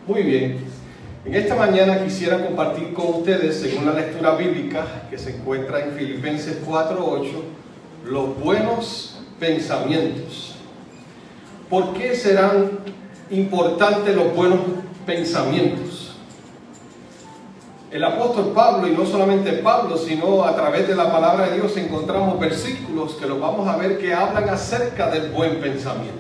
Muy bien, en esta mañana quisiera compartir con ustedes, según la lectura bíblica que se encuentra en Filipenses 4:8, los buenos pensamientos. ¿Por qué serán importantes los buenos pensamientos? El apóstol Pablo, y no solamente Pablo, sino a través de la palabra de Dios encontramos versículos que los vamos a ver que hablan acerca del buen pensamiento.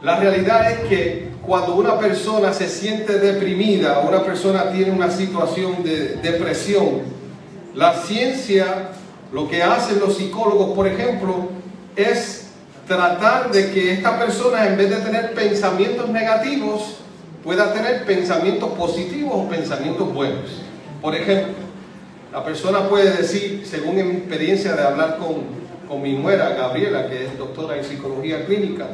La realidad es que cuando una persona se siente deprimida, una persona tiene una situación de depresión, la ciencia, lo que hacen los psicólogos, por ejemplo, es tratar de que esta persona, en vez de tener pensamientos negativos, pueda tener pensamientos positivos o pensamientos buenos. Por ejemplo, la persona puede decir, según mi experiencia de hablar con mi nuera Gabriela, que es doctora en psicología clínica,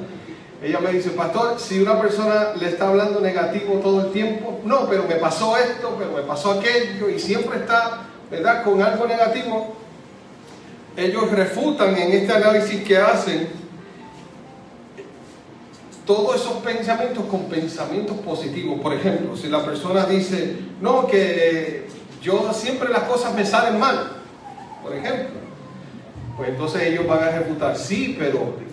ella me dice: pastor, si una persona le está hablando negativo todo el tiempo, no, pero me pasó esto, pero me pasó aquello, y siempre está, ¿verdad?, con algo negativo, ellos refutan en este análisis que hacen todos esos pensamientos con pensamientos positivos. Por ejemplo, si la persona dice: no, que yo siempre las cosas me salen mal, por ejemplo, pues entonces ellos van a refutar: sí, pero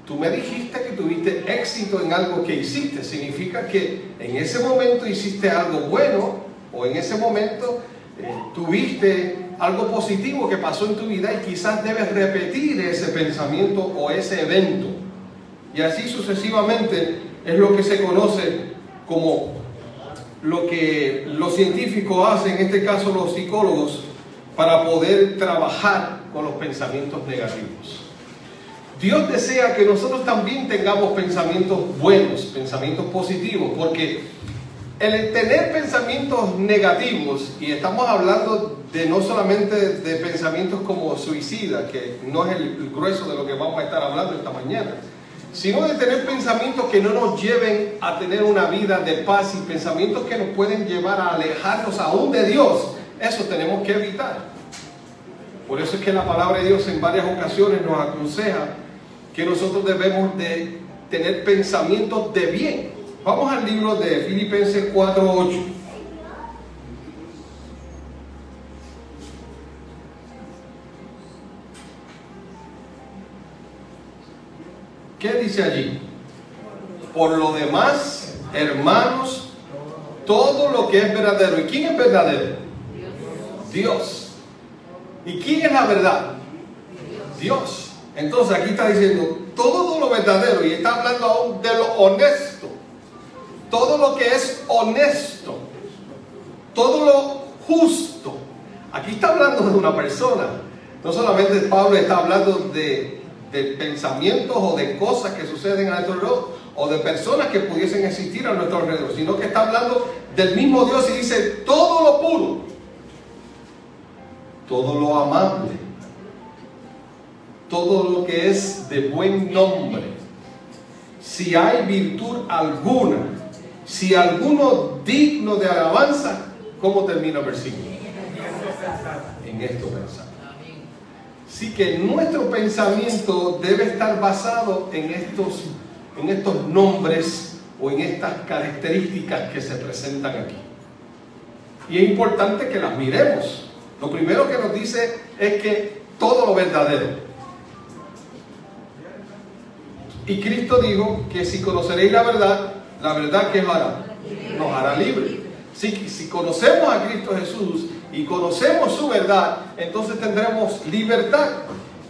tú me dijiste que tuviste éxito en algo que hiciste. Significa que en ese momento hiciste algo bueno, o en ese momento tuviste algo positivo que pasó en tu vida, y quizás debes repetir ese pensamiento o ese evento. Y así sucesivamente es lo que se conoce como lo que los científicos hacen, en este caso los psicólogos, para poder trabajar con los pensamientos negativos. Dios desea que nosotros también tengamos pensamientos buenos, pensamientos positivos, porque el tener pensamientos negativos, y estamos hablando de no solamente de pensamientos como suicida, que no es el grueso de lo que vamos a estar hablando esta mañana, sino de tener pensamientos que no nos lleven a tener una vida de paz, y pensamientos que nos pueden llevar a alejarnos aún de Dios. Eso tenemos que evitar. Por eso es que la palabra de Dios en varias ocasiones nos aconseja que nosotros debemos de tener pensamientos de bien. Vamos al libro de Filipenses 4:8. ¿Qué dice allí? Por lo demás, hermanos, todo lo que es verdadero. ¿Y quién es verdadero? Dios. ¿Y quién es la verdad? Dios. Entonces aquí está diciendo todo lo verdadero, y está hablando aún de lo honesto. Todo lo que es honesto, todo lo justo. Aquí está hablando de una persona. No solamente Pablo está hablando de pensamientos o de cosas que suceden a nuestro alrededor, o de personas que pudiesen existir a nuestro alrededor, sino que está hablando del mismo Dios, y dice todo lo puro, todo lo amable, todo lo que es de buen nombre, si hay virtud alguna, si alguno digno de alabanza. ¿Cómo termina el versículo? En esto pensamos. Así que nuestro pensamiento debe estar basado en estos nombres o en estas características que se presentan aquí. Y es importante que las miremos. Lo primero que nos dice es que todo lo verdadero. Y Cristo dijo que si conoceréis la verdad ¿qué hará? Nos hará libres. Si conocemos a Cristo Jesús y conocemos su verdad, entonces tendremos libertad.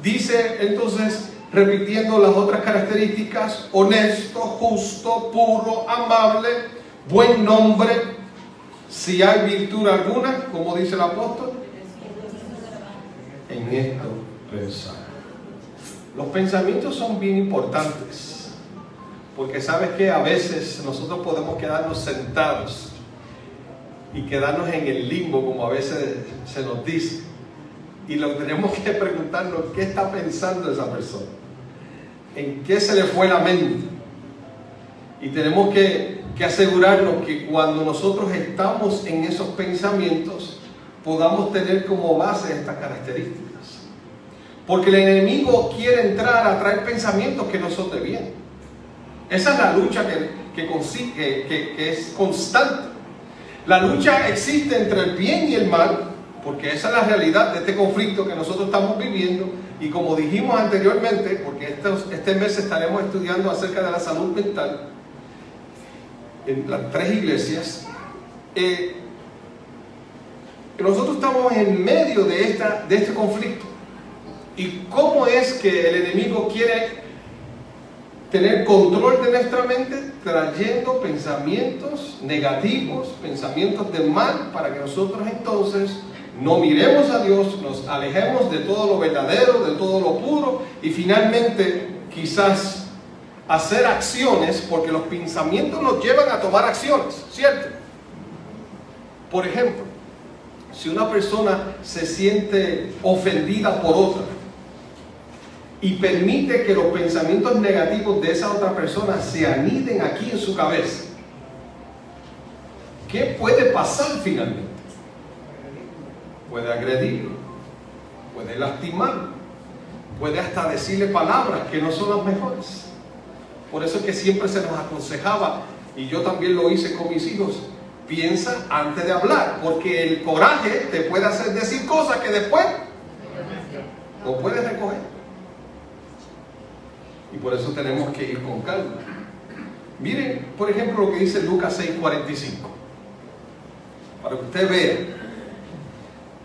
Dice entonces, repitiendo las otras características: honesto, justo, puro, amable, buen nombre, si hay virtud alguna, como dice el apóstol, en esto pensar. Los pensamientos son bien importantes, porque sabes que a veces nosotros podemos quedarnos sentados y quedarnos en el limbo, como a veces se nos dice, y lo tenemos que preguntarnos: ¿qué está pensando esa persona? ¿En qué se le fue la mente? Y tenemos que asegurarnos que cuando nosotros estamos en esos pensamientos podamos tener como base estas características. Porque el enemigo quiere entrar a traer pensamientos que no son de bien. Esa es la lucha que es constante. La lucha existe entre el bien y el mal, porque esa es la realidad de este conflicto que nosotros estamos viviendo. Y como dijimos anteriormente, porque este mes estaremos estudiando acerca de la salud mental en las 3 iglesias, nosotros estamos en medio de este conflicto. ¿Y cómo es que el enemigo quiere tener control de nuestra mente? Trayendo pensamientos negativos, pensamientos de mal, para que nosotros entonces no miremos a Dios, nos alejemos de todo lo verdadero, de todo lo puro, y finalmente quizás hacer acciones, porque los pensamientos nos llevan a tomar acciones, ¿cierto? Por ejemplo, si una persona se siente ofendida por otra y permite que los pensamientos negativos de esa otra persona se aniden aquí en su cabeza, ¿qué puede pasar finalmente? Puede agredirlo, puede lastimarlo, puede hasta decirle palabras que no son las mejores. Por eso es que siempre se nos aconsejaba, y yo también lo hice con mis hijos: piensa antes de hablar, porque el coraje te puede hacer decir cosas que después no puedes recoger. Y por eso tenemos que ir con calma. Miren, por ejemplo, lo que dice Lucas 6:45, para que usted vea.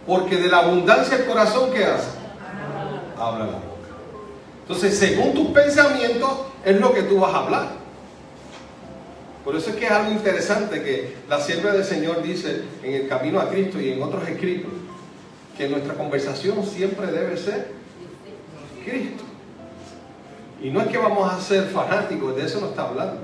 Porque de la abundancia del corazón, ¿qué hace? Habla la boca. Entonces, según tus pensamientos, es lo que tú vas a hablar. Por eso es que es algo interesante que la sierva del Señor dice en el Camino a Cristo y en otros escritos, que nuestra conversación siempre debe ser Cristo. Y no es que vamos a ser fanáticos, de eso no está hablando.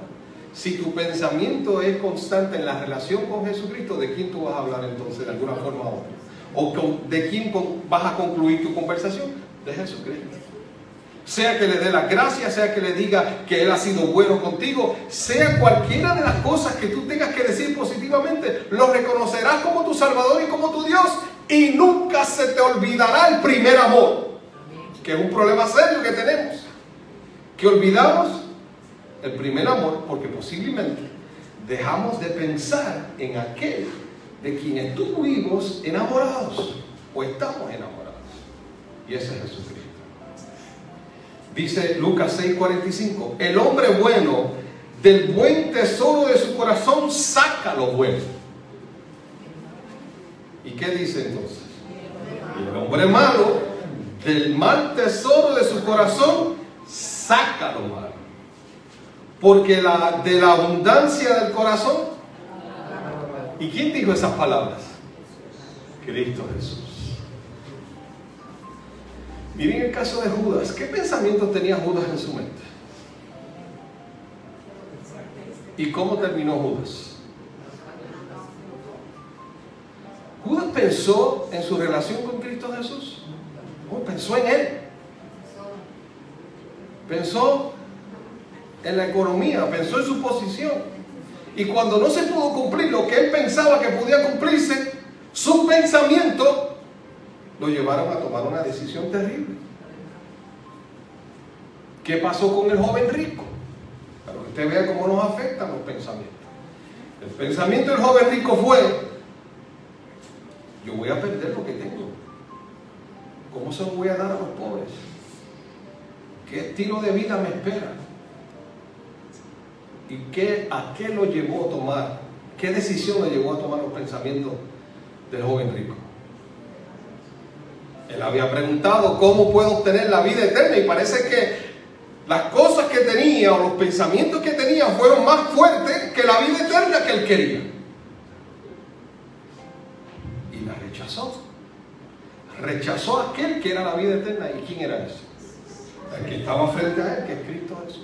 Si tu pensamiento es constante en la relación con Jesucristo, ¿de quién tú vas a hablar entonces de alguna forma u otra? ¿O de quién vas a concluir tu conversación? De Jesucristo. Sea que le dé la gracia, sea que le diga que Él ha sido bueno contigo, sea cualquiera de las cosas que tú tengas que decir positivamente, lo reconocerás como tu Salvador y como tu Dios, y nunca se te olvidará el primer amor, que es un problema serio que tenemos, que olvidamos el primer amor porque posiblemente dejamos de pensar en aquel de quien estuvimos enamorados o estamos enamorados, y ese es Jesucristo. Dice Lucas 6:45, el hombre bueno del buen tesoro de su corazón saca lo bueno. ¿Y qué dice entonces? Y el hombre malo del mal tesoro de su corazón saca lo malo, porque de la abundancia del corazón. ¿Y quién dijo esas palabras? Cristo Jesús. Miren el caso de Judas. ¿Qué pensamientos tenía Judas en su mente? ¿Y cómo terminó Judas? ¿Judas pensó en su relación con Cristo Jesús? No, pensó en Él. Pensó en la economía, pensó en su posición. Y cuando no se pudo cumplir lo que él pensaba que podía cumplirse, sus pensamientos lo llevaron a tomar una decisión terrible. ¿Qué pasó con el joven rico? Para que usted vea cómo nos afectan los pensamientos. El pensamiento del joven rico fue: yo voy a perder lo que tengo. ¿Cómo se lo voy a dar a los pobres? ¿Qué estilo de vida me espera? ¿Y a qué lo llevó a tomar? ¿Qué decisión lo llevó a tomar los pensamientos del joven rico? Él había preguntado: ¿cómo puedo obtener la vida eterna? Y parece que las cosas que tenía o los pensamientos que tenía fueron más fuertes que la vida eterna que él quería. Y la rechazó. Rechazó a aquel que era la vida eterna. ¿Y quién era ese? El que estaba frente a él, que es Cristo Jesús.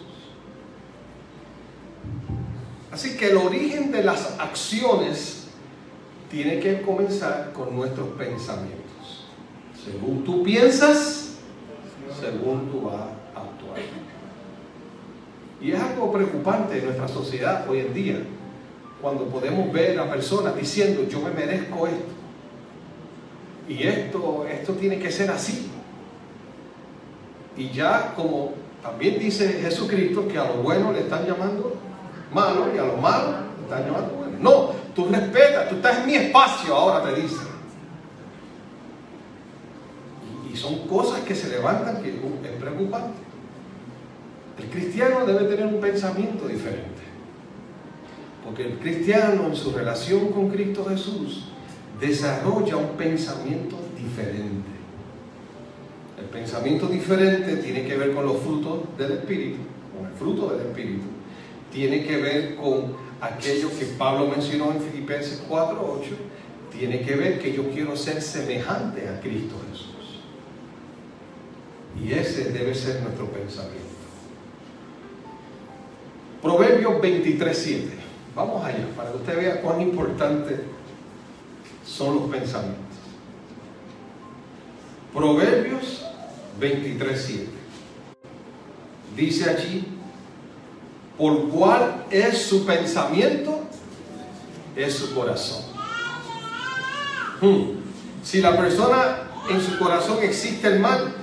Así que el origen de las acciones tiene que comenzar con nuestros pensamientos. Según tú piensas, según tú vas a actuar. Y es algo preocupante en nuestra sociedad hoy en día, cuando podemos ver a personas diciendo: yo me merezco esto, y esto tiene que ser así. Y ya, como también dice Jesucristo, que a lo bueno le están llamando malo y a lo malo estás llamando bueno. No, tú respetas, tú estás en mi espacio ahora, te dice. Y son cosas que se levantan que es preocupante. El cristiano debe tener un pensamiento diferente. Porque el cristiano en su relación con Cristo Jesús desarrolla un pensamiento diferente. El pensamiento diferente tiene que ver con los frutos del Espíritu, con el fruto del Espíritu. Tiene que ver con aquello que Pablo mencionó en Filipenses 4:8. Tiene que ver que yo quiero ser semejante a Cristo Jesús. Y ese debe ser nuestro pensamiento. Proverbios 23:7. Vamos allá, para que usted vea cuán importantes son los pensamientos. Proverbios 23:7. Dice allí: por cuál es su pensamiento, es su corazón. Si la persona en su corazón existe el mal,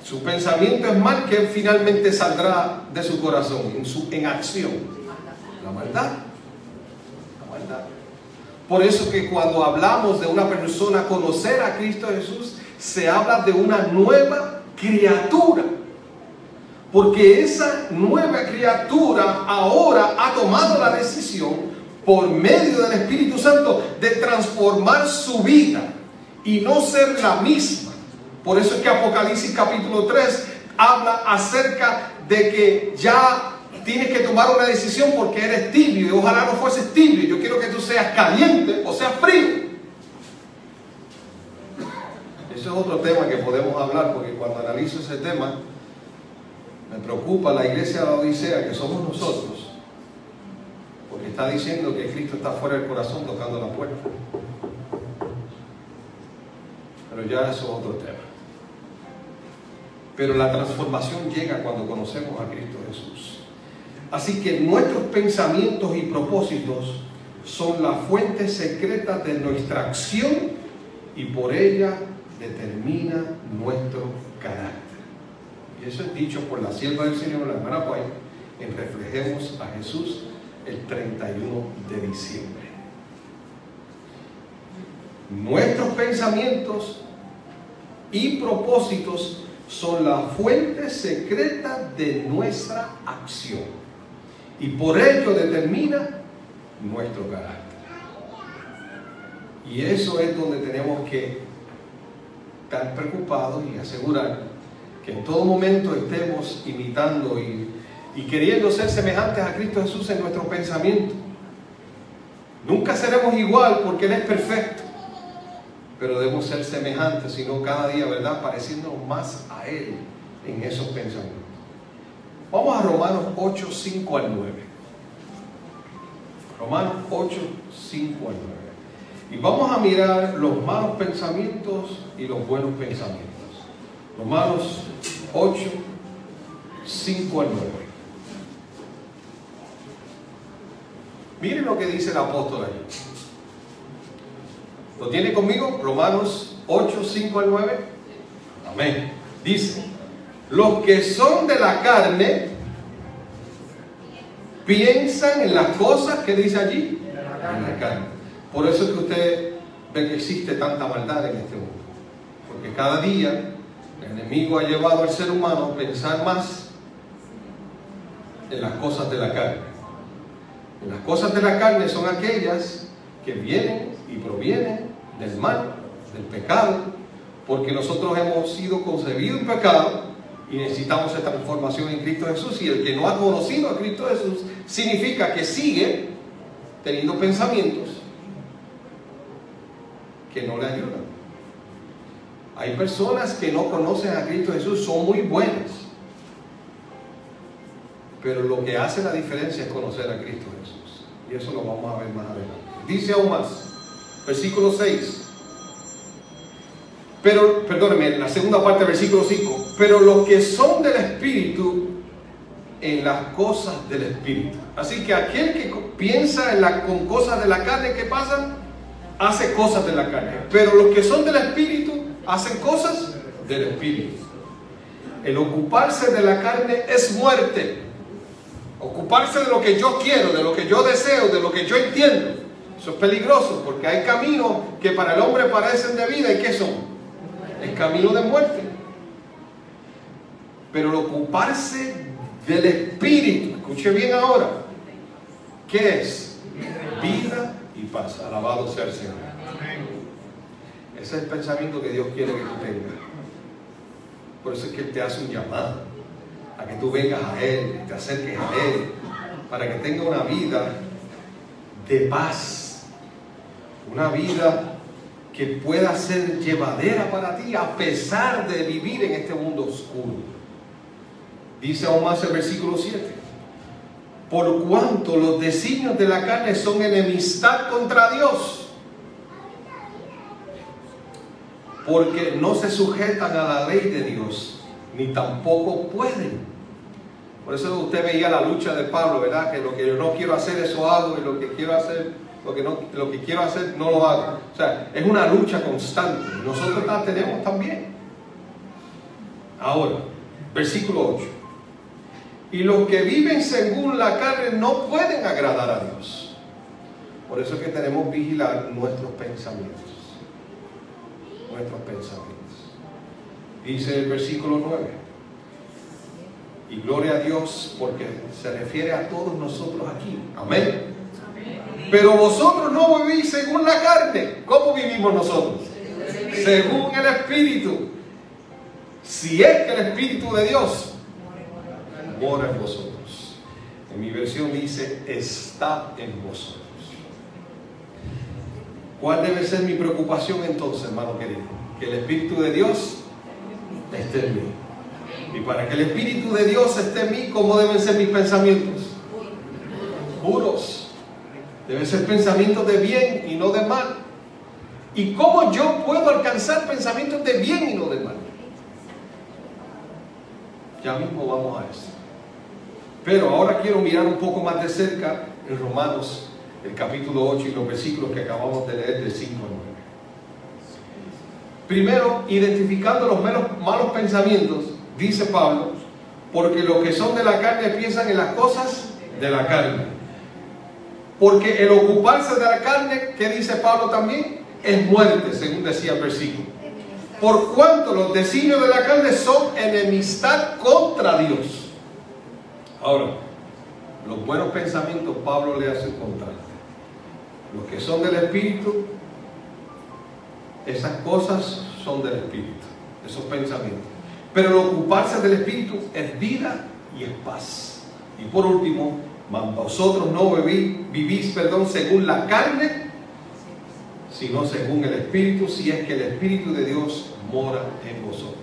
su pensamiento es mal, que finalmente saldrá de su corazón en acción. La maldad. La maldad. Por eso que cuando hablamos de una persona conocer a Cristo Jesús, se habla de una nueva criatura. Porque esa nueva criatura ahora ha tomado la decisión, por medio del Espíritu Santo, de transformar su vida y no ser la misma. Por eso es que Apocalipsis capítulo 3 habla acerca de que ya tienes que tomar una decisión porque eres tibio, y ojalá no fueses tibio. Yo quiero que tú seas caliente o seas frío. Eso es otro tema que podemos hablar, porque cuando analizo ese tema me preocupa la iglesia de la Odisea, que somos nosotros, porque está diciendo que Cristo está fuera del corazón tocando la puerta. Pero ya eso es otro tema. Pero la transformación llega cuando conocemos a Cristo Jesús. Así que nuestros pensamientos y propósitos son la fuente secreta de nuestra acción y por ella determina nuestro carácter. Y eso es dicho por la sierva del Señor, la hermana White, en Reflejemos a Jesús el 31 de diciembre. Nuestros pensamientos y propósitos son la fuente secreta de nuestra acción y por ello determina nuestro carácter. Y eso es donde tenemos que estar preocupados y asegurar que en todo momento estemos imitando y queriendo ser semejantes a Cristo Jesús en nuestro pensamiento. Nunca seremos igual porque Él es perfecto, pero debemos ser semejantes, sino cada día, ¿verdad?, pareciéndonos más a Él en esos pensamientos. Vamos a Romanos 8, 5 al 9. Romanos 8, 5 al 9. Y vamos a mirar los malos pensamientos y los buenos pensamientos. Romanos 8, 5 al 9. Miren lo que dice el apóstol ahí. ¿Lo tiene conmigo? Romanos 8, 5 al 9. Amén. Dice: los que son de la carne piensan en las cosas que dice allí, en la carne. Por eso es que usted ve que existe tanta maldad en este mundo. Porque cada día el enemigo ha llevado al ser humano a pensar más en las cosas de la carne. Las cosas de la carne son aquellas que vienen y provienen del mal, del pecado, porque nosotros hemos sido concebidos en pecado y necesitamos esta transformación en Cristo Jesús. Y el que no ha conocido a Cristo Jesús significa que sigue teniendo pensamientos que no le ayudan. Hay personas que no conocen a Cristo Jesús, son muy buenas, pero lo que hace la diferencia es conocer a Cristo Jesús. Y eso lo vamos a ver más adelante. Dice aún más, versículo 6. Pero, perdónenme, la segunda parte del versículo 5. Pero los que son del Espíritu, en las cosas del Espíritu. Así que aquel que piensa con cosas de la carne, ¿qué pasa? Hace cosas de la carne. Pero los que son del Espíritu, hacen cosas del Espíritu. El ocuparse de la carne es muerte. Ocuparse de lo que yo quiero, de lo que yo deseo, de lo que yo entiendo. Eso es peligroso porque hay caminos que para el hombre parecen de vida. ¿Y qué son? El camino de muerte. Pero el ocuparse del Espíritu, escuche bien ahora, ¿qué es? Vida y paz. Alabado sea el Señor. Ese es el pensamiento que Dios quiere que tú tengas. Por eso es que Él te hace un llamado a que tú vengas a Él, te acerques a Él, para que tengas una vida de paz, una vida que pueda ser llevadera para ti a pesar de vivir en este mundo oscuro. Dice aún más el versículo 7: por cuanto los designios de la carne son enemistad contra Dios, porque no se sujetan a la ley de Dios, ni tampoco pueden. Por eso usted veía la lucha de Pablo, ¿verdad? Que lo que yo no quiero hacer, eso hago, y lo que quiero hacer, lo que quiero hacer, no lo hago. O sea, es una lucha constante. Nosotros la tenemos también. Ahora, versículo 8. Y los que viven según la carne no pueden agradar a Dios. Por eso es que tenemos que vigilar nuestros pensamientos. Nuestros pensamientos. Dice el versículo 9. Y gloria a Dios porque se refiere a todos nosotros aquí. Amén. Pero vosotros no vivís según la carne. ¿Cómo vivimos nosotros? Según el Espíritu. Si es que el Espíritu de Dios mora en vosotros. En mi versión dice, está en vosotros. ¿Cuál debe ser mi preocupación entonces, hermano querido? Que el Espíritu de Dios esté en mí. Y para que el Espíritu de Dios esté en mí, ¿cómo deben ser mis pensamientos? Puros. Deben ser pensamientos de bien y no de mal. ¿Y cómo yo puedo alcanzar pensamientos de bien y no de mal? Ya mismo vamos a eso. Pero ahora quiero mirar un poco más de cerca en Romanos, el capítulo 8 y los versículos que acabamos de leer de 5 a 9. Primero, identificando los malos pensamientos, dice Pablo, porque los que son de la carne piensan en las cosas de la carne. Porque el ocuparse de la carne, ¿qué dice Pablo también? Es muerte, según decía el versículo. Por cuanto los designios de la carne son enemistad contra Dios. Ahora, los buenos pensamientos Pablo le hace un contraste. Los que son del Espíritu, esas cosas son del Espíritu, esos pensamientos. Pero el ocuparse del Espíritu es vida y es paz. Y por último, vosotros no vivís según la carne, sino según el Espíritu, si es que el Espíritu de Dios mora en vosotros.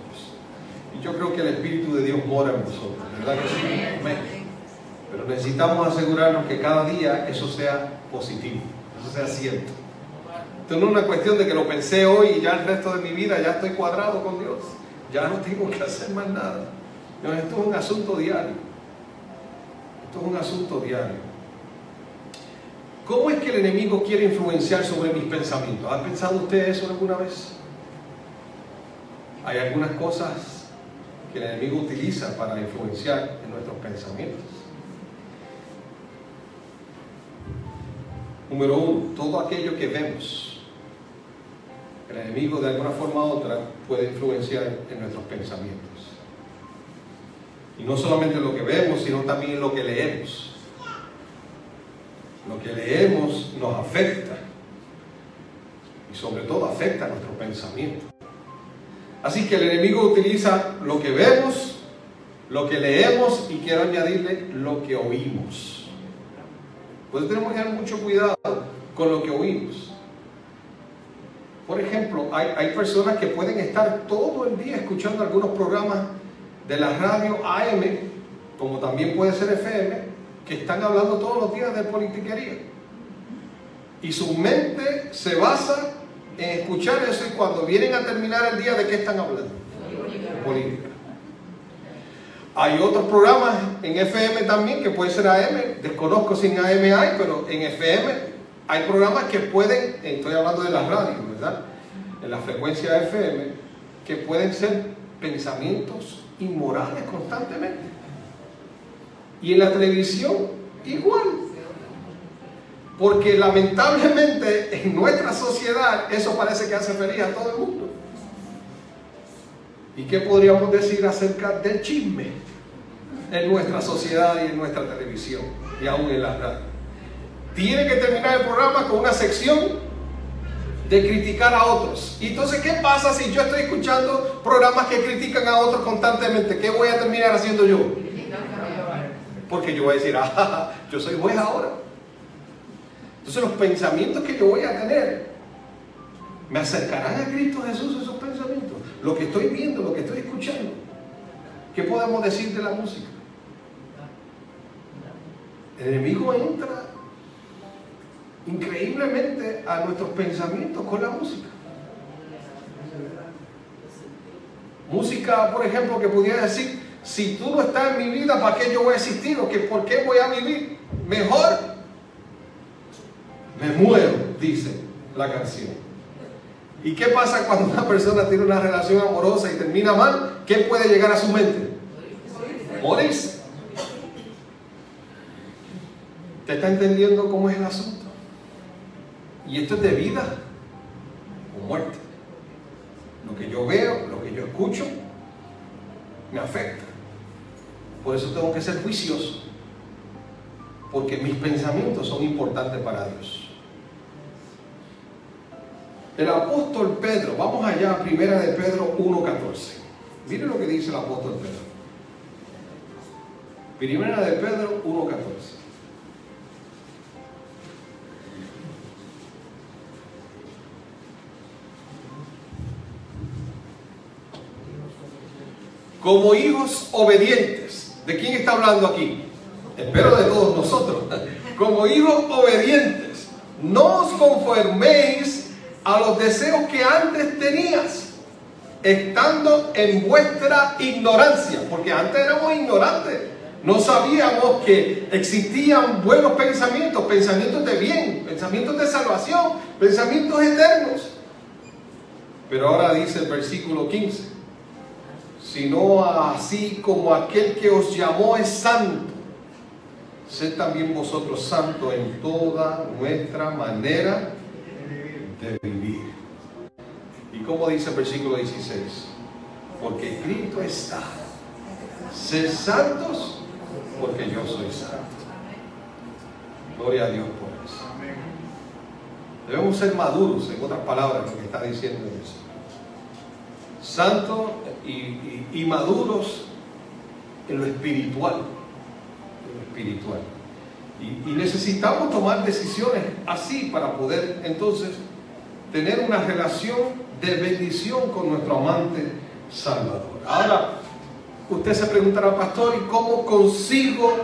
Y yo creo que el Espíritu de Dios mora en vosotros, ¿verdad que sí? Amén. Pero necesitamos asegurarnos que cada día eso sea positivo, eso sea cierto. Esto no es una cuestión de que lo pensé hoy y ya el resto de mi vida ya estoy cuadrado con Dios. Ya no tengo que hacer más nada. No, esto es un asunto diario. Esto es un asunto diario. ¿Cómo es que el enemigo quiere influenciar sobre mis pensamientos? ¿Ha pensado usted eso alguna vez? Hay algunas cosas que el enemigo utiliza para influenciar en nuestros pensamientos. Número 1, todo aquello que vemos. El enemigo de alguna forma u otra puede influenciar en nuestros pensamientos. Y no solamente lo que vemos, sino también lo que leemos. Lo que leemos nos afecta. Y sobre todo afecta a nuestro pensamiento. Así que el enemigo utiliza lo que vemos, lo que leemos y quiero añadirle lo que oímos. Pues tenemos que tener mucho cuidado con lo que oímos. Por ejemplo, hay personas que pueden estar todo el día escuchando algunos programas de la radio AM, como también puede ser FM, que están hablando todos los días de politiquería. Y su mente se basa en escuchar eso y cuando vienen a terminar el día, ¿de qué están hablando? Política. Hay otros programas en FM también, que puede ser AM, desconozco si en AM hay, pero en FM hay programas que pueden, estoy hablando de las radios, ¿verdad? En la frecuencia FM, que pueden ser pensamientos inmorales constantemente. Y en la televisión, igual. Porque lamentablemente en nuestra sociedad eso parece que hace feliz a todo el mundo. ¿Y qué podríamos decir acerca del chisme en nuestra sociedad y en nuestra televisión y aún en la radio? Tiene que terminar el programa con una sección de criticar a otros. Y entonces, ¿qué pasa si yo estoy escuchando programas que critican a otros constantemente? ¿Qué voy a terminar haciendo yo? Porque yo voy a decir, ah, yo soy juez ahora. Entonces los pensamientos que yo voy a tener me acercarán a Cristo Jesús, esos pensamientos. Lo que estoy viendo, lo que estoy escuchando. ¿Qué podemos decir de la música? El enemigo entra increíblemente a nuestros pensamientos con la música. Música, por ejemplo, que pudiera decir, si tú no estás en mi vida, ¿para qué yo voy a existir? ¿O que por qué voy a vivir? Mejor me muero, dice la canción. ¿Y qué pasa cuando una persona tiene una relación amorosa y termina mal? ¿Qué puede llegar a su mente? Morirse. ¿Te está entendiendo cómo es el asunto? Y esto es de vida o muerte. Lo que yo veo, lo que yo escucho, me afecta. Por eso tengo que ser juicioso. Porque mis pensamientos son importantes para Dios. El apóstol Pedro, vamos allá a primera de Pedro 1:14. Miren lo que dice el apóstol Pedro. Primera de Pedro 1:14. Como hijos obedientes. ¿De quién está hablando aquí? Espero de todos nosotros. Como hijos obedientes, no os conforméis a los deseos que antes tenías, estando en vuestra ignorancia, porque antes éramos ignorantes, no sabíamos que existían buenos pensamientos, pensamientos de bien, pensamientos de salvación, pensamientos eternos. Pero ahora dice el versículo 15, sino así como aquel que os llamó es santo, sed también vosotros santos en toda nuestra manera de vivir. Y como dice el versículo 16, porque Cristo está, sed santos porque yo soy santo. Gloria a Dios por eso. Debemos ser maduros, en otras palabras, lo que está diciendo eso. Santos y maduros en lo espiritual. Y necesitamos tomar decisiones así para poder entonces tener una relación de bendición con nuestro amante Salvador. Ahora, usted se preguntará, pastor, ¿y cómo consigo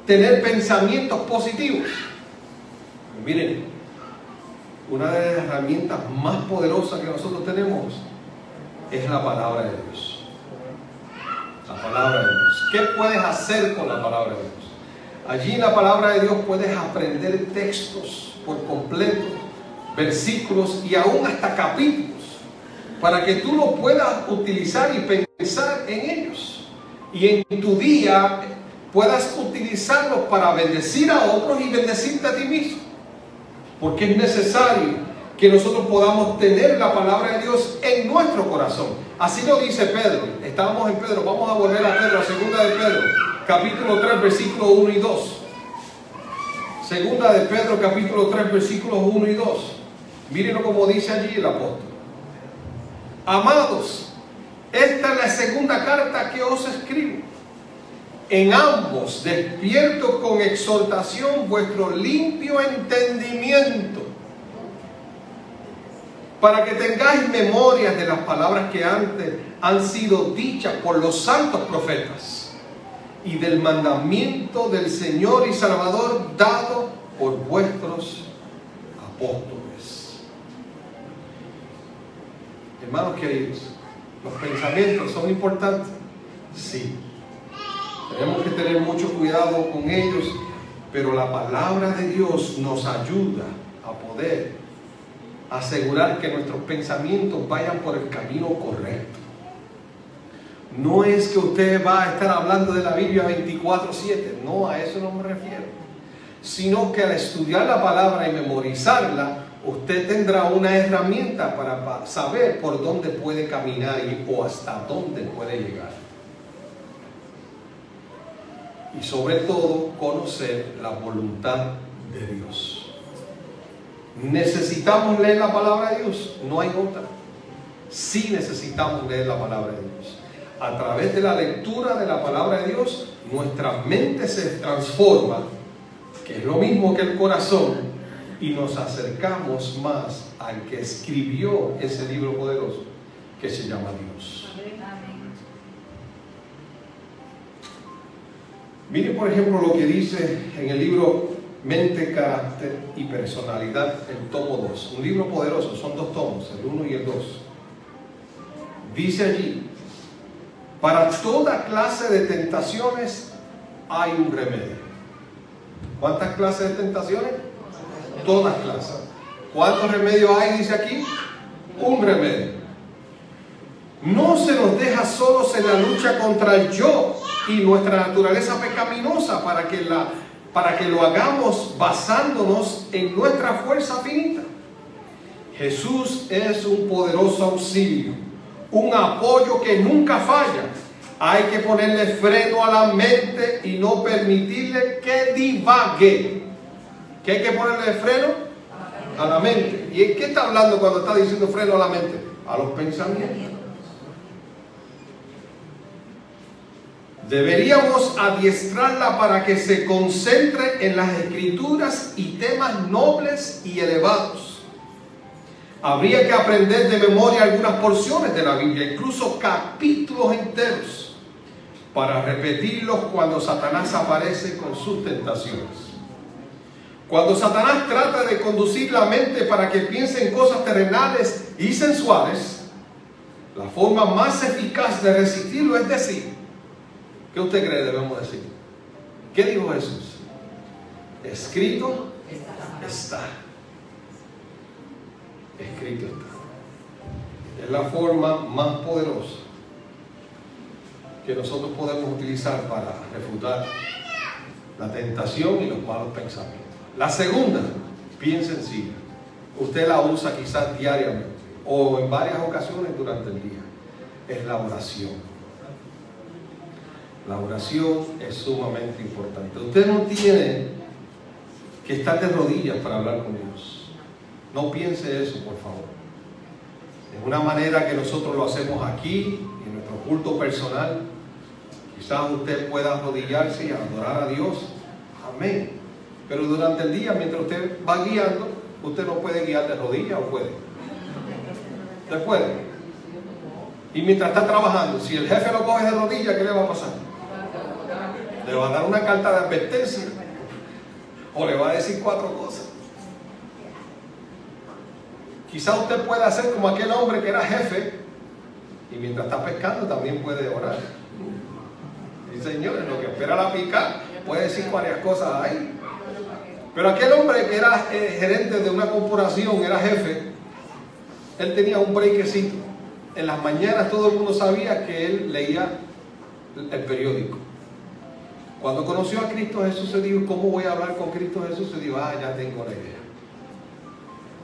tener pensamientos positivos? Pues miren, una de las herramientas más poderosas que nosotros tenemos es la palabra de Dios. La palabra de Dios. ¿Qué puedes hacer con la palabra de Dios? Allí en la palabra de Dios puedes aprender textos por completo, versículos y aún hasta capítulos, para que tú lo puedas utilizar y pensar en ellos. Y en tu día puedas utilizarlos para bendecir a otros y bendecirte a ti mismo. Porque es necesario que nosotros podamos tener la palabra de Dios en nuestro corazón. Así lo dice Pedro. Estábamos en Pedro, vamos a volver a Pedro, a segunda de Pedro, capítulo 3, versículos 1 y 2. Segunda de Pedro, capítulo 3, versículos 1 y 2. Mírenlo como dice allí el apóstol. Amados, esta es la segunda carta que os escribo. En ambos despierto con exhortación vuestro limpio entendimiento, para que tengáis memorias de las palabras que antes han sido dichas por los santos profetas, y del mandamiento del Señor y Salvador dado por vuestros apóstoles. Hermanos queridos, ¿los pensamientos son importantes? Sí. Tenemos que tener mucho cuidado con ellos, pero la palabra de Dios nos ayuda a poder asegurar que nuestros pensamientos vayan por el camino correcto. No es que usted va a estar hablando de la Biblia 24/7, no, a eso no me refiero. Sino que al estudiar la palabra y memorizarla, usted tendrá una herramienta para saber por dónde puede caminar o hasta dónde puede llegar. Y sobre todo, conocer la voluntad de Dios. ¿Necesitamos leer la palabra de Dios? No hay otra. Sí necesitamos leer la palabra de Dios. A través de la lectura de la palabra de Dios, nuestra mente se transforma, que es lo mismo que el corazón, y nos acercamos más al que escribió ese libro poderoso que se llama Dios. Mire, por ejemplo, lo que dice en el libro Mente, Carácter y Personalidad, el tomo 2. Un libro poderoso, son 2 tomos, el 1 y el 2. Dice allí: para toda clase de tentaciones hay un remedio. ¿Cuántas clases de tentaciones? Todas clases. ¿Cuántos remedios hay? Dice aquí. Un remedio. No se nos deja solos en la lucha contra el yo y nuestra naturaleza pecaminosa para que lo hagamos basándonos en nuestra fuerza finita. Jesús es un poderoso auxilio, un apoyo que nunca falla. Hay que ponerle freno a la mente y no permitirle que divague. ¿Qué hay que ponerle freno? A la mente. ¿Y en qué está hablando cuando está diciendo freno a la mente? A los pensamientos. Deberíamos adiestrarla para que se concentre en las escrituras y temas nobles y elevados. Habría que aprender de memoria algunas porciones de la Biblia, incluso capítulos enteros, para repetirlos cuando Satanás aparece con sus tentaciones. Cuando Satanás trata de conducir la mente para que piense en cosas terrenales y sensuales, la forma más eficaz de resistirlo es decir: ¿qué usted cree debemos decir? ¿Qué dijo Jesús? Escrito está. Escrito está. Es la forma más poderosa que nosotros podemos utilizar para refutar la tentación y los malos pensamientos. La segunda, bien sencilla. Usted la usa quizás diariamente o en varias ocasiones durante el día. Es la oración. La oración es sumamente importante. Usted no tiene que estar de rodillas para hablar con Dios. No piense eso, por favor. Es una manera que nosotros lo hacemos aquí, en nuestro culto personal. Quizás usted pueda arrodillarse y adorar a Dios. Amén. Pero durante el día, mientras usted va guiando, usted no puede guiar de rodillas, ¿o puede? ¿Usted puede? Y mientras está trabajando, si el jefe lo coge de rodillas, ¿qué le va a pasar? Le va a dar una carta de advertencia o le va a decir 4 cosas. Quizá usted pueda hacer como aquel hombre que era jefe y mientras está pescando también puede orar. Y señores, lo que espera la pica puede decir varias cosas ahí. Pero aquel hombre que era gerente de una corporación, era jefe, él tenía un brequecito. En las mañanas todo el mundo sabía que él leía el periódico. Cuando conoció a Cristo Jesús se dijo: ¿cómo voy a hablar con Cristo Jesús? Se dijo: ya tengo la idea.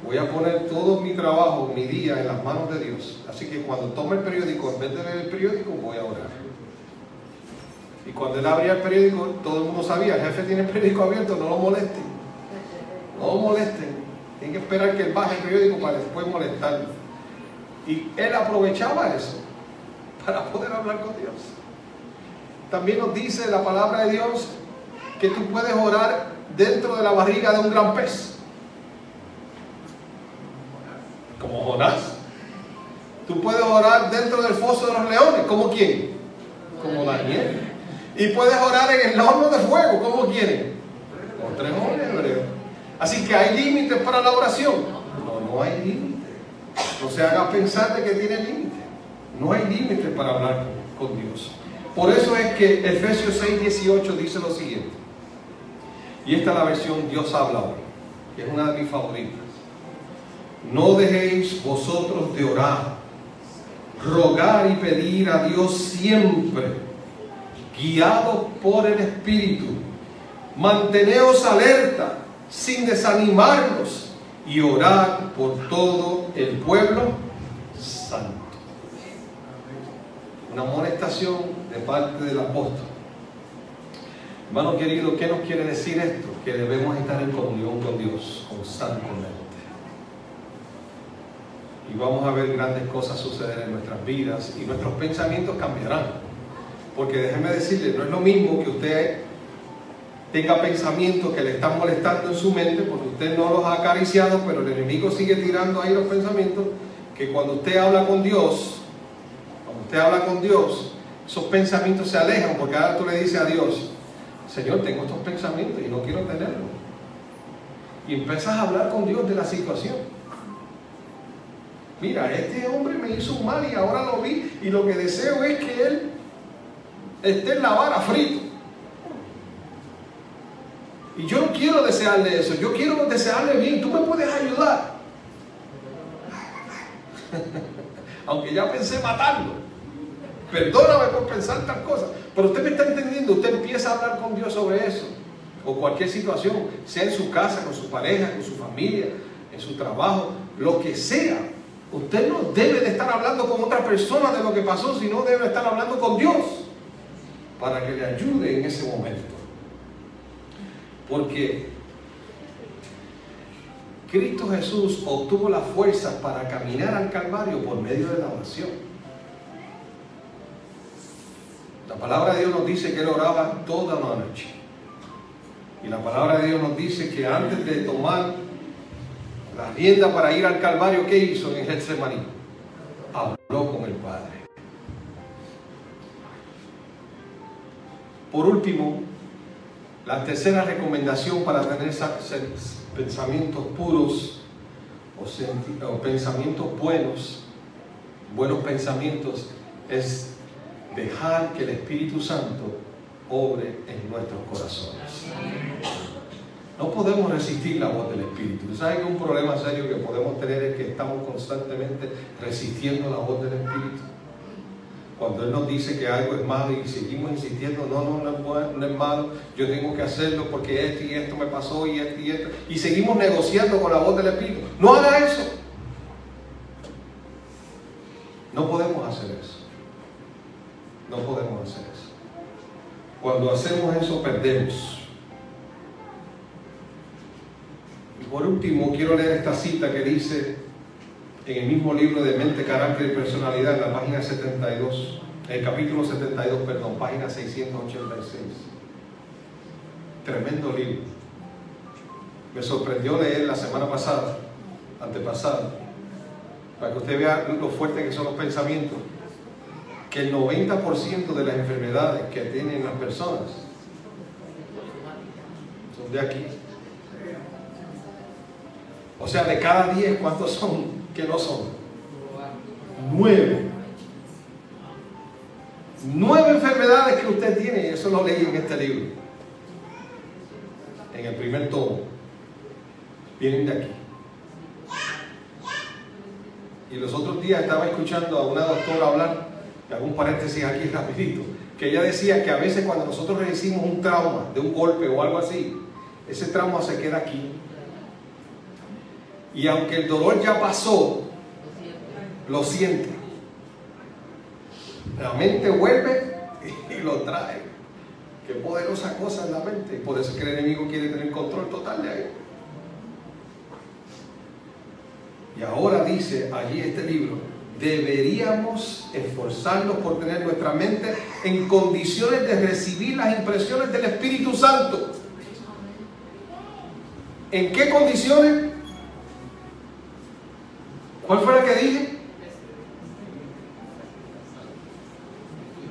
Voy a poner todo mi trabajo, mi día en las manos de Dios. Así que cuando tome el periódico, en vez de leer el periódico, voy a orar. Y cuando él abría el periódico, todo el mundo sabía: el jefe tiene el periódico abierto, no lo molesten. No lo molesten. Tienen que esperar que él baje el periódico para después molestarlo. Y él aprovechaba eso para poder hablar con Dios. También nos dice la palabra de Dios que tú puedes orar dentro de la barriga de un gran pez. Como Jonás. Tú puedes orar dentro del foso de los leones. ¿Como quién? Como Daniel. Y puedes orar en el horno de fuego. ¿Como quién? Como 3 hombres hebreos. Así que hay límites para la oración. No hay límite. No se haga pensar de que tiene límite. No hay límite para hablar con Dios. Por eso es que Efesios 6:18 dice lo siguiente. Y esta es la versión Dios habla hoy, que es una de mis favoritas. No dejéis vosotros de orar rogar y pedir a Dios siempre, guiados por el Espíritu. Manteneos alerta, sin desanimarnos, y orad por todo el pueblo santo. Una amonestación de parte del apóstol. Hermano querido, ¿qué nos quiere decir esto? Que debemos estar en comunión con Dios constantemente. Y vamos a ver grandes cosas suceder en nuestras vidas y nuestros pensamientos cambiarán. Porque déjeme decirle, no es lo mismo que usted tenga pensamientos que le están molestando en su mente porque usted no los ha acariciado, pero el enemigo sigue tirando ahí los pensamientos, que cuando usted habla con Dios, esos pensamientos se alejan, porque ahora tú le dices a Dios: Señor, tengo estos pensamientos y no quiero tenerlos. Y empiezas a hablar con Dios de la situación. Mira, este hombre me hizo un mal y ahora lo vi, y lo que deseo es que él esté en la vara frito. Y yo no quiero desearle eso, yo quiero desearle bien. Tú me puedes ayudar. Aunque ya pensé matarlo. Perdóname por pensar tal cosa. Pero usted me está entendiendo. Usted empieza a hablar con Dios sobre eso. O cualquier situación, sea en su casa, con su pareja, con su familia, en su trabajo, lo que sea. Usted no debe de estar hablando con otra persona de lo que pasó, sino debe estar hablando con Dios para que le ayude en ese momento. Porque Cristo Jesús obtuvo las fuerzas para caminar al Calvario por medio de la oración. La palabra de Dios nos dice que Él oraba toda la noche. Y la palabra de Dios nos dice que antes de tomar la rienda para ir al Calvario, ¿qué hizo en Getsemaní? Habló con el Padre. Por último, la tercera recomendación para tener pensamientos puros o pensamientos buenos pensamientos, es dejar que el Espíritu Santo obre en nuestros corazones. No podemos resistir la voz del Espíritu. ¿Sabe que un problema serio que podemos tener es que estamos constantemente resistiendo la voz del Espíritu? Cuando Él nos dice que algo es malo y seguimos insistiendo: no es malo, yo tengo que hacerlo porque esto y esto me pasó y esto y esto, y seguimos negociando con la voz del Espíritu. No haga eso. No podemos hacer eso. No podemos hacer eso. Cuando hacemos eso, perdemos. Y por último, quiero leer esta cita que dice en el mismo libro de Mente, Carácter y Personalidad, en la página 72, en el capítulo 72, perdón, página 686. Tremendo libro. Me sorprendió leer la semana pasada, antepasada, para que usted vea lo fuerte que son los pensamientos, que el 90% de las enfermedades que tienen las personas son de aquí. O sea, de cada 10, ¿cuántos son que no son? 9. 9 enfermedades que usted tiene, y eso lo leí en este libro, en el primer tomo, vienen de aquí. Y los otros días estaba escuchando a una doctora hablar, y hago un paréntesis aquí rapidito, que ella decía que a veces cuando nosotros recibimos un trauma, de un golpe o algo así, ese trauma se queda aquí. Y aunque el dolor ya pasó, lo siente. La mente vuelve y lo trae. Qué poderosa cosa es la mente. Por eso es que el enemigo quiere tener control total de ahí. Y ahora dice allí este libro: deberíamos esforzarnos por tener nuestra mente en condiciones de recibir las impresiones del Espíritu Santo. ¿En qué condiciones? ¿Cuál fue la que dije?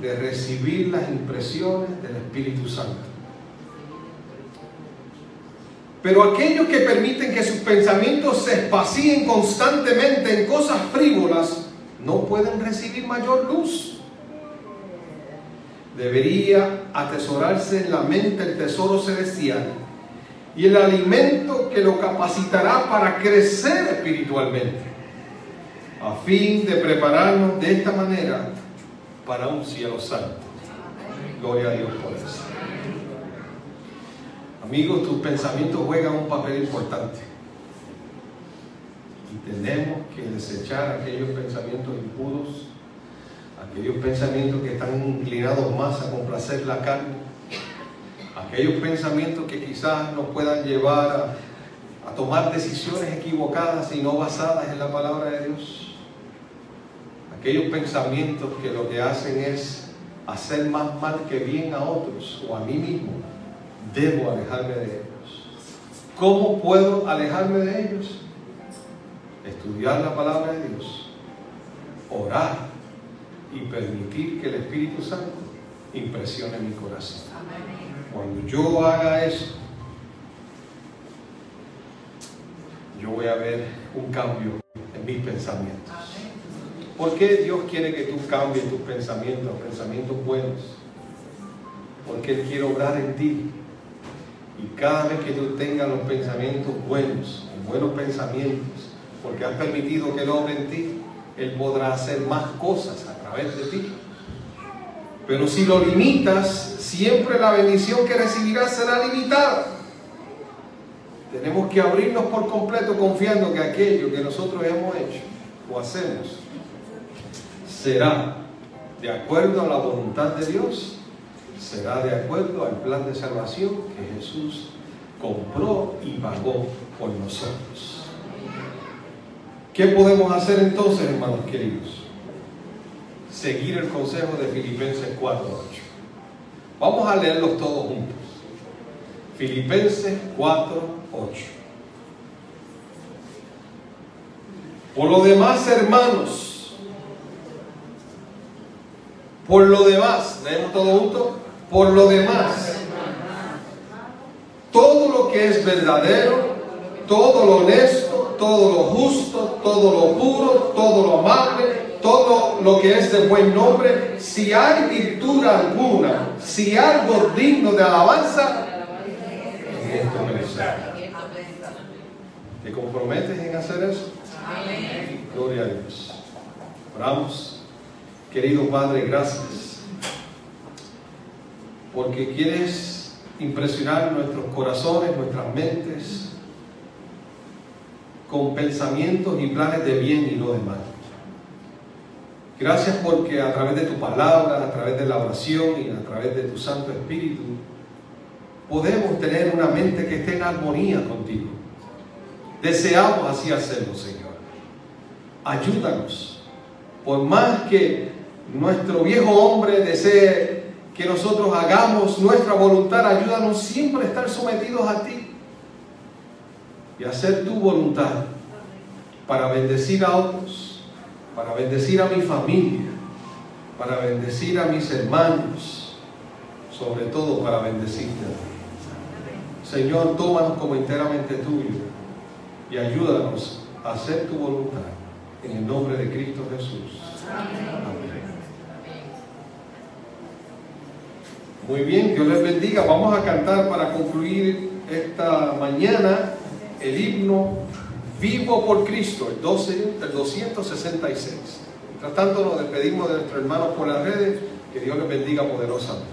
De recibir las impresiones del Espíritu Santo. Pero aquellos que permiten que sus pensamientos se espacien constantemente en cosas frívolas no pueden recibir mayor luz. Debería atesorarse en la mente el tesoro celestial y el alimento que lo capacitará para crecer espiritualmente. a fin de prepararnos de esta manera para un cielo santo. Gloria a Dios por eso. Amigos, tus pensamientos juegan un papel importante. Y tenemos que desechar aquellos pensamientos impuros, aquellos pensamientos que están inclinados más a complacer la carne, aquellos pensamientos que quizás nos puedan llevar a tomar decisiones equivocadas y no basadas en la palabra de Dios. Aquellos pensamientos que lo que hacen es hacer más mal que bien a otros o a mí mismo. Debo alejarme de ellos. ¿Cómo puedo alejarme de ellos? Estudiar la palabra de Dios, orar y permitir que el Espíritu Santo impresione mi corazón. Cuando yo haga eso, yo voy a ver un cambio en mis pensamientos. ¿Por qué Dios quiere que tú cambies tus pensamientos a pensamientos buenos? Porque Él quiere obrar en ti. Y cada vez que tú tengas los pensamientos buenos, buenos pensamientos, porque has permitido que Él obre en ti, Él podrá hacer más cosas a través de ti. Pero si lo limitas, siempre la bendición que recibirás será limitada. Tenemos que abrirnos por completo confiando que aquello que nosotros hemos hecho o hacemos será de acuerdo a la voluntad de Dios, será de acuerdo al plan de salvación que Jesús compró y pagó por nosotros. ¿Qué podemos hacer entonces, hermanos queridos? Seguir el consejo de Filipenses 4:8. Vamos a leerlos todos juntos. Filipenses 4:8. Por lo demás, hermanos, por lo demás, leemos todo junto. Por lo demás, todo lo que es verdadero, todo lo honesto, todo lo justo, todo lo puro, todo lo amable, todo lo que es de buen nombre, si hay virtud alguna, si algo digno de alabanza, en esto pensar. ¿Te comprometes en hacer eso? Amén. Gloria a Dios. Oramos. Querido Padre, gracias, porque quieres impresionar nuestros corazones, nuestras mentes, con pensamientos y planes de bien y no de mal. Gracias porque a través de tu palabra, a través de la oración y a través de tu Santo Espíritu, podemos tener una mente que esté en armonía contigo. Deseamos así hacerlo, Señor. Ayúdanos, por más que nuestro viejo hombre desee que nosotros hagamos nuestra voluntad, ayúdanos siempre a estar sometidos a ti y hacer tu voluntad para bendecir a otros, para bendecir a mi familia, para bendecir a mis hermanos, sobre todo para bendecirte a ti. Señor, tómanos como enteramente tuyo y ayúdanos a hacer tu voluntad en el nombre de Cristo Jesús. Amén. Muy bien, Dios les bendiga. Vamos a cantar para concluir esta mañana el himno Vivo por Cristo, el 266. Mientras tanto nos despedimos de nuestros hermanos por las redes. Que Dios les bendiga poderosamente.